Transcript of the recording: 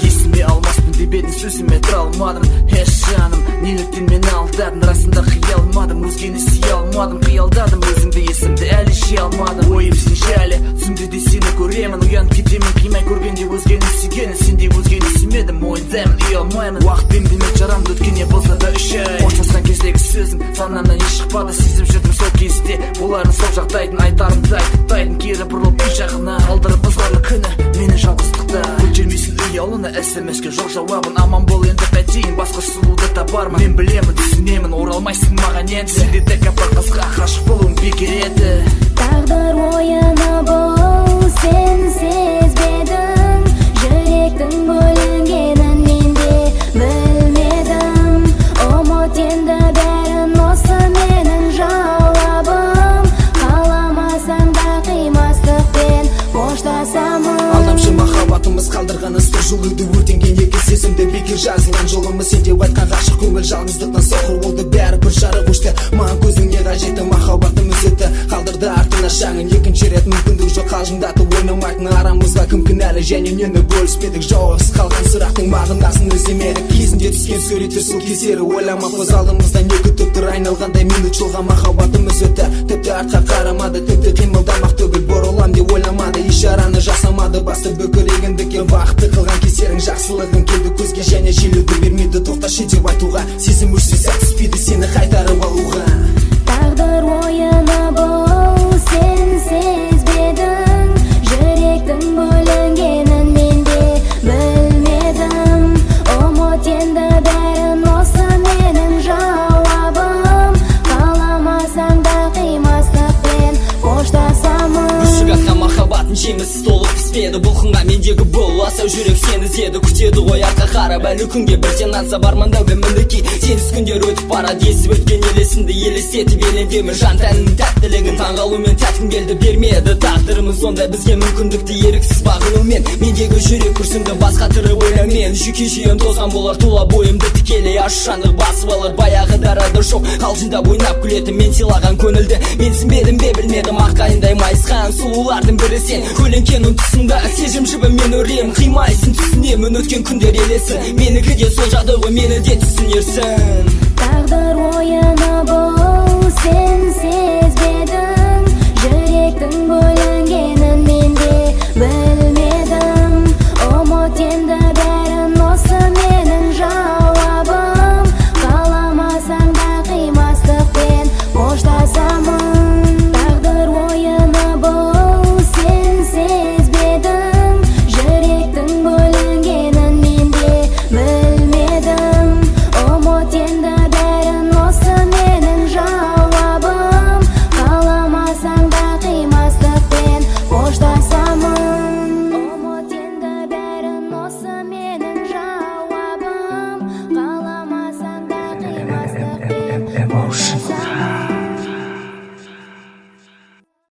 Есіме алмаспын деп едің, сөзіме тұра алмадым. Еш жаным, неліктен мені алдадың? Расында қия алмадым, өзгені сүйе алмадым. Қиялдадым өзіңді, есімді әлі жей алмадым. Ойым сен жайлы, түсімде де сені көремін. Ұянып кетемін, қимай көргенде өзгені сүйгені. Сендей өзгені сүймедім, мойындаймын, үй алмаймын. Уақытпен білмек жарамды, өткене болса да үш ай. Қоштасқан кездегі сөзің санамнан еш шықпады. Сезіп жүрдім сол кезде, олардың сол жақтайтын. Айтарымды айтыптайтын, кері бұрылып үй жағына қалдырып ызғарлы күні мені жалғыздықта. Көтермейсің үй аулына, смс-ке жоқ жауабын. Аман бол енді қайтейін, басқа сұлуды табармын. Мен білемін, түсінемін, оралмайсың маған енді. Сенде тек апа қызға ғашық болуым бекер еді. Тағдыр ойыны бұл, сен сезбедің. Жүректің бөлінгенін мен де білмедім. Ұмыт енді бәрін, осы менің жауабым. Қаламасаң да қимастықпен қоштасамын. Алдамшы махаббатымыз қалдырған ыстық жылуды, өртенген екі сезімді, бекер жазылған жолымыз. Сен деп айтқан ғашық көңіл жалғыздықтан соқыр болды. Бәрібір жарық өшті, маған көзің не қажетті? Махаббатымыз өтті, қалдырды артына шаңын. Екінші рет мүмкіндік жоқ, қалжыңдатып ойнамайтын арамызға кім кінәлі, және нені бөліспедік? Жауапсыз қалған сұрақтың мағынасын іздемедік. Кезінде түскен суреттер сол кездері ойламаппыз. Алдымызда не күтіп тұр, айналғандай минут жылға махаббатымыз өтті. Тіпті артқа қарамады, тіпті қимылдамақ түгіл бұрылам деп ойламады. Ишараны жасамады, басты бөкірегіндікке бақытты қылған кездерің жақсылығын келді көзге, және желуді бермейді тоқташы деп айтуға. Сезім өшсе сәт түспейді сені қайтарып алуға. Тағдыр ойыны бұл, сен сезбедің. Жүректің бөлінгенін мен де білмедім. Ұмыт енді бәрін, осы менің жауабым. Қаламасаң да қимастықпен қоштасамын. Бүршік атқан махаббаттың жемісі толып піспеді. Бұлқынға мендегі бұл асау жүрек сені іздеді. Күтеді ғой артқа қарап, әлі күнге бірден анса бармандауға мінеки. Сенсіз күндер өтіп барады, есіп өткен елесінді елестетіп елендемін. Жан тәнінің тәттілігін таңғалумен тәттім келді. Бермеді тағдырымыз ондай бізге мүмкіндікті, еріксіз бағынумен. Мендегі жүрек күрсінді, басқа түрі ойлаумен. Жүйке жүйем тозған болар, тула бойымды тікелей ашушандық басып алыр. Баяғы дарады жоқ, қалжыңдап ойнап күлетін мен сыйлаған көңілді. Менсінбедім бе білмедім, аққайындай майысқан сұлулардың бірі сен. Көлеңкенің тұсында сезім жібі мен өрем. Қимайсың, түсінемін өткен күндер елесін. Менікі де сол жады ғой, мені де түсінерсің. Тағдыр ойы